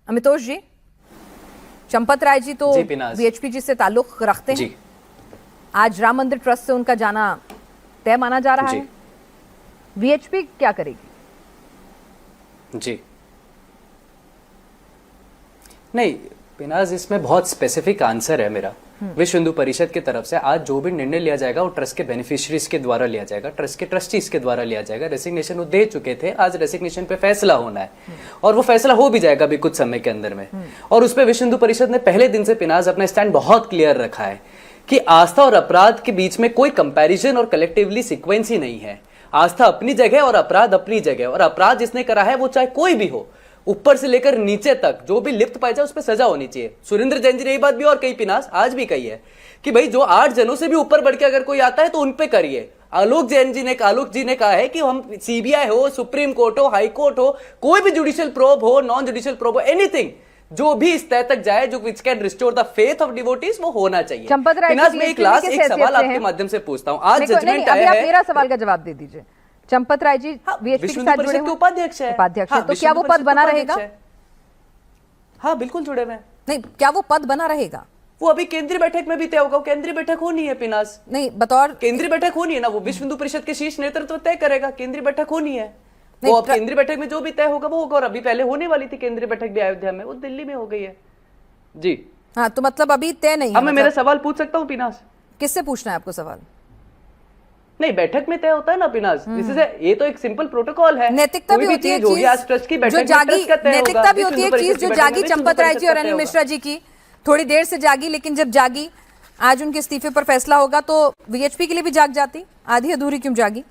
अमितोष जी, चंपत राय जी तो वीएचपी जी से ताल्लुक रखते हैं। आज राम मंदिर ट्रस्ट से उनका जाना तय माना जा रहा है। वीएचपी क्या करेगी? जी नहीं पिनाज, इसमें बहुत स्पेसिफिक आंसर है मेरा। विश्व हिंदू परिषद की तरफ से आज जो भी निर्णय लिया जाएगा वो ट्रस्ट के बेनिफिशियरीज के द्वारा लिया जाएगा, ट्रस्ट के ट्रस्टीज के द्वारा लिया जाएगा। रेसिग्नेशन वो दे चुके थे, आज रेसिग्नेशन पे फैसला होना है और वो फैसला हो भी जाएगा अभी कुछ समय के अंदर में। और उस पर विश्व हिंदू परिषद ने पहले दिन से पिनाज अपना स्टैंड बहुत क्लियर रखा है कि आस्था और अपराध के बीच में कोई कंपैरिजन और कलेक्टिवली सीक्वेंस ही नहीं है। आस्था अपनी जगह और अपराध अपनी जगह, और अपराध जिसने करा है वो चाहे कोई भी हो, ऊपर से लेकर नीचे तक जो भी लिप्त पाया जाए उस पर सजा होनी चाहिए। सुरेंद्र जैन जी ने ये बात भी और कही पिनास, आज भी कही है कि भाई जो 8 जनों से भी ऊपर बढ़ के अगर कोई आता है तो उन पे करिए। आलोक जी ने कहा है कि हम सीबीआई हो, सुप्रीम कोर्ट हो, हाई कोर्ट हो, कोई भी जुडिशियल प्रोब हो, नॉन जुडिशियल प्रोब हो, एनीथिंग जो भी इस तय तक जाए जो which can restore the faith of devotees, वो होना चाहिए। पिनास में एक लास्ट एक सवाल आपके माध्यम से पूछता हूं। आज जजमेंट आया है, मेरा सवाल का जवाब दे दीजिए। चंपत राय जी वीएचपी के साथ जुड़े हैं, उपाध्यक्ष है, तो क्या वो पद बना रहेगा? हाँ बिल्कुल जुड़े हुए। नहीं, क्या वो पद बना रहेगा? वो अभी केंद्रीय बैठक में भी तय होगा। केंद्रीय बैठक होनी है पिनास, नहीं बतौर केंद्रीय बैठक होनी है ना, वो विश्व हिंदू परिषद के शीर्ष नेतृत्व तय करेगा। केंद्रीय बैठक होनी है, वो अब केंद्रीय बैठक में जो भी तय होगा वो होगा। और अभी पहले होने वाली थी केंद्रीय बैठक भी अयोध्या में, वो दिल्ली में हो गई है। जी हाँ, तो मतलब अभी तय नहीं है। अब मैं मेरा सवाल पूछ सकता हूँ पिनास? किससे पूछना है आपको सवाल? नहीं, बैठक में तय होता है ना पिनास, ये तो एक सिंपल प्रोटोकॉल है। नैतिकता भी होती है नैतिकता भी होती है चीज जो जागी चंपत राय जी और अनिल मिश्रा जी की, थोड़ी देर से जागी, लेकिन जब जागी, आज उनके इस्तीफे पर फैसला होगा तो वीएचपी के लिए भी जाग जाती, आधी अधूरी क्यों जागी?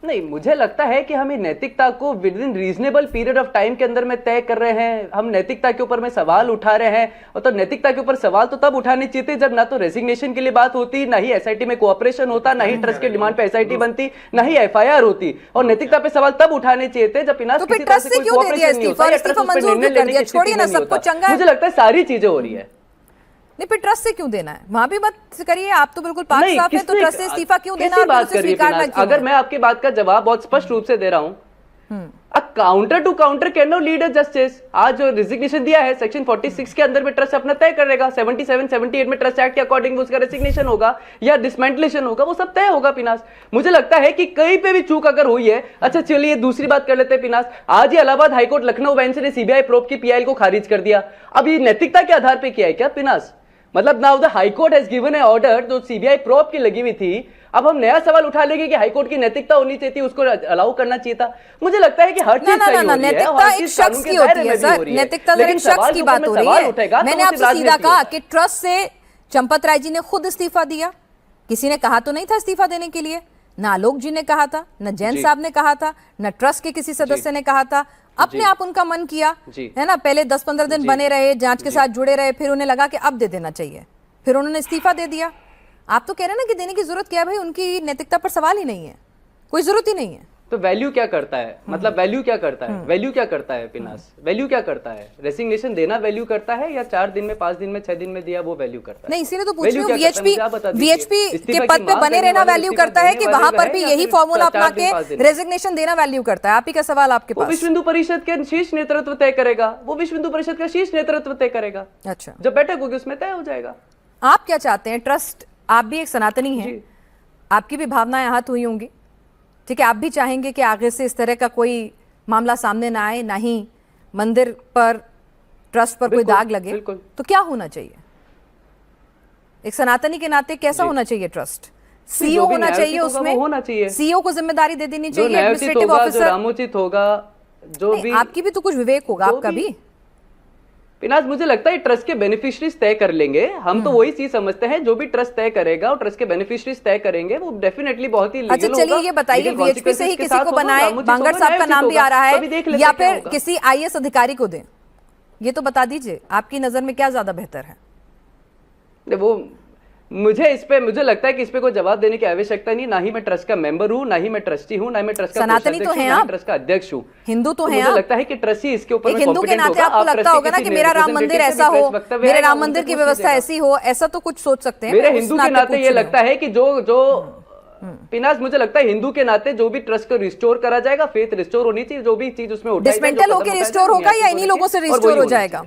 नहीं, मुझे लगता है कि हम नैतिकता को with in reasonable period of time के अंदर में तय कर रहे हैं। हम नैतिकता के ऊपर में सवाल उठा रहे हैं, और तो नैतिकता के ऊपर सवाल तो तब उठाने चाहिए जब ना तो रेजिग्नेशन के लिए बात होती, ना ही एसआईटी में कोऑपरेशन होता, ना ही ट्रस्ट के डिमांड पे एसआईटी बनती, ना ही एफआईआर होती। और नैतिकता पे सवाल तब उठाने चाहिए थे जब पिनास किसी तरह से कोई कोऑपरेशन नहीं होता, मुझे लगता है सारी चीजें हो रही है। नहीं, फिर ट्रस्ट से क्यों देना है? वहां भी मत करिए, आप तो बिल्कुल पाक साफ है, तो ट्रस्ट से इस्तीफा क्यों देना है? बात कर रही है? अगर मैं आपकी बात का जवाब बहुत स्पष्ट रूप से दे रहा हूं, counter to counter can not lead a justice. आज जो रेजिग्नेशन दिया है सेक्शन 46 के अंदर में ट्रस्ट अपना तय करेगा, 77 78 में ट्रस्ट एक्ट के अकॉर्डिंग उसका रेजिग्नेशन होगा या डिसमेंटलेशन होगा, वो सब तय होगा पिनास। मुझे लगता है कि कहीं पे भी चूक अगर हुई है, अच्छा चलिए दूसरी बात कर लेते हैं पिनास। आज ही इलाहाबाद हाईकोर्ट लखनऊ बेंच ने सीबीआई प्रोब की पीआईएल को खारिज कर दिया। अब ये नैतिकता के आधार पर किया है क्या पिनास? मतलब now the high court has given A order, जो सीबीआई प्रोब की लगी हुई थी, अब हम नया सवाल उठा लेंगे कि हाई कोर्ट की नैतिकता होनी चाहिए थी, उसको अलाउ करना चाहिए था। मुझे लगता है कि हर चीज सही हो रही है, नैतिकता एक शख्स की होती है सर, नैतिकता एक शख्स की बात हो रही है। मैंने आपसे सीधा कहा कि ट्रस्ट से चंपत राय जी ने खुद इस्तीफा दिया, किसी ने कहा तो नहीं था इस्तीफा देने के लिए, ना आलोक जी ने कहा था, ना जैन साहब ने कहा था, ना ट्रस्ट के किसी सदस्य ने कहा था, अपने आप उनका मन किया है ना। पहले 10-15 दिन बने रहे, जांच के साथ जुड़े रहे, फिर उन्हें लगा कि अब दे देना चाहिए, फिर उन्होंने इस्तीफा दे दिया। आप तो कह रहे हैं ना कि देने की जरूरत क्या है? भाई उनकी नैतिकता पर सवाल ही नहीं है, कोई जरूरत ही नहीं है। तो वैल्यू क्या करता है? मतलब वैल्यू क्या करता है? वैल्यू क्या करता है पिनास? वैल्यू क्या करता है? रेसिग्नेशन देना वैल्यू करता है या 4 दिन में, 5 दिन में, 6 दिन में दिया वो वैल्यू करता है? नहीं, इसीलिए तो पूछ रही हूं, वीएचपी के पद पे बने रहना वैल्यू करता है कि वहां पर भी यही फॉर्मूला अपना के रेजिग्नेशन देना वैल्यू करता है? आप ही का सवाल आपके पास। विश्व हिंदू परिषद के शीर्ष नेतृत्व तय करेगा, वो विश्व हिंदू परिषद का शीर्ष नेतृत्व तय करेगा। अच्छा, जब बैठक होगी उसमें तय हो जाएगा। आप क्या चाहते हैं? ट्रस्ट, आप भी एक सनातनी हैं, आपकी भी भावनाएं आहत हुई होंगी, ठीक है? आप भी चाहेंगे कि आगे से इस तरह का कोई मामला सामने ना आए, ना ही मंदिर पर, ट्रस्ट पर कोई दाग लगे, तो क्या होना चाहिए? एक सनातनी के नाते कैसा होना चाहिए ट्रस्ट? सीईओ होना चाहिए, उसमें होना चाहिए, सीईओ को जिम्मेदारी दे देनी चाहिए, एडमिनिस्ट्रेटिव ऑफिसर रामोचित होगा, जो भी। आपकी भी तो कुछ विवेक होगा, आपका भी। पिनास, मुझे लगता है ट्रस्ट के बेनिफिशियरीज तय कर लेंगे। हम तो वही चीज समझते हैं, जो भी ट्रस्ट तय करेगा और ट्रस्ट के बेनिफिशियरीज तय करेंगे, वो डेफिनेटली बहुत ही लीगल होगा। अच्छा चलिए ये बताइए, वीएचपी से ही किसी को बनाए, बांगड़ साहब का नाम भी आ रहा है, या फिर किसी आईएएस अधिकारी को दें? ये तो बता दीजिए, आपकी नजर में क्या ज्यादा बेहतर है? वो मुझे लगता है कि इस पे कोई जवाब देने की आवश्यकता नहीं। ना ही मैं ट्रस्ट का मेंबर हूँ, ना ही मैं ट्रस्टी हूँ, ना ही मैं ट्रस्ट का सनातनी तो हैं आप, ट्रस्ट का अध्यक्ष हूँ, हिंदू तो हैं। मुझे लगता है कि ट्रस्टी इसके ऊपर हिंदू के नाते आपको लगता होगा ना कि मेरा राम मंदिर ऐसा हो, मेरे राम मंदिर की व्यवस्था ऐसी हो, ऐसा तो कुछ सोच सकते हैं। मेरे हिंदू के नाते ये लगता है कि जो पिनाज मुझे लगता है हिंदू के नाते जो भी ट्रस्ट को रिस्टोर करा जाएगा, फेथ रिस्टोर होनी चाहिए, जो भी चीज उसमें उठाई जाए, डिसमेंटल होकर रिस्टोर होगा या इन्हीं लोगों से रिस्टोर हो जाएगा?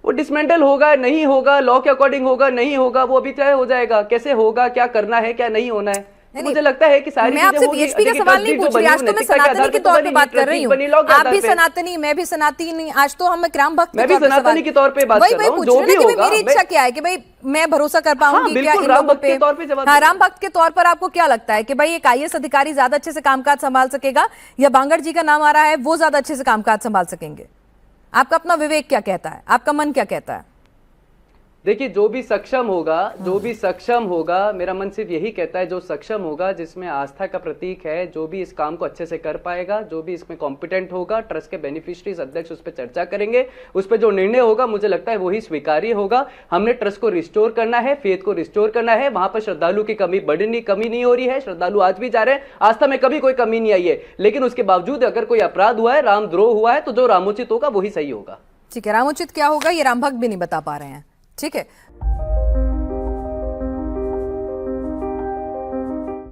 वो डिसमेंटल होगा नहीं होगा, लॉ के अकॉर्डिंग होगा नहीं होगा, वो अभी तय हो जाएगा। कैसे होगा, क्या करना है क्या नहीं होना है, मुझे लगता है कि सारी मैं आपसे बीएचपी का सवाल नहीं पूछ रही, आज तो मैं सनातनी के तौर पे बात कर रही हूँ। आप भी सनातनी, मैं भी सनातनी, आज तो हम राम भक्त मैं भी सनातनी के तौर पे बात कर रहा हूँ। जो भी होगा, मेरी इच्छा क्या है कि भाई मैं भरोसा कर पाऊंगी क्या इन राम लोगों भक्त के तौर पे जवाब। हाँ, राम भक्त के तौर पर आपको क्या लगता है कि भाई एक आईएएस अधिकारी ज्यादा अच्छे से कामकाज संभाल सकेगा या बांगड़ जी का नाम आ रहा है वो ज्यादा अच्छे से कामकाज संभाल सकेंगे? आपका अपना विवेक क्या कहता है, आपका मन क्या कहता है? देखिए, जो भी सक्षम होगा, मेरा मन सिर्फ यही कहता है जो सक्षम होगा, जिसमें आस्था का प्रतीक है, जो भी इस काम को अच्छे से कर पाएगा, जो भी इसमें कॉम्पिटेंट होगा, ट्रस्ट के बेनिफिशियरीज अध्यक्ष उस पर चर्चा करेंगे, उस पर जो निर्णय होगा मुझे लगता है वही स्वीकार्य होगा। हमने ट्रस्ट को रिस्टोर करना है, फेथ को रिस्टोर करना है। वहां पर श्रद्धालु की कमी नहीं हो रही है, श्रद्धालु आज भी जा रहे हैं, आस्था में कभी कोई कमी नहीं आई है, लेकिन उसके बावजूद अगर कोई अपराध हुआ है, रामद्रोह हुआ है, तो जो रामोचित होगा वही सही होगा। ठीक है, रामोचित क्या होगा ये राम भक्त भी नहीं बता पा रहे हैं। ठीक है।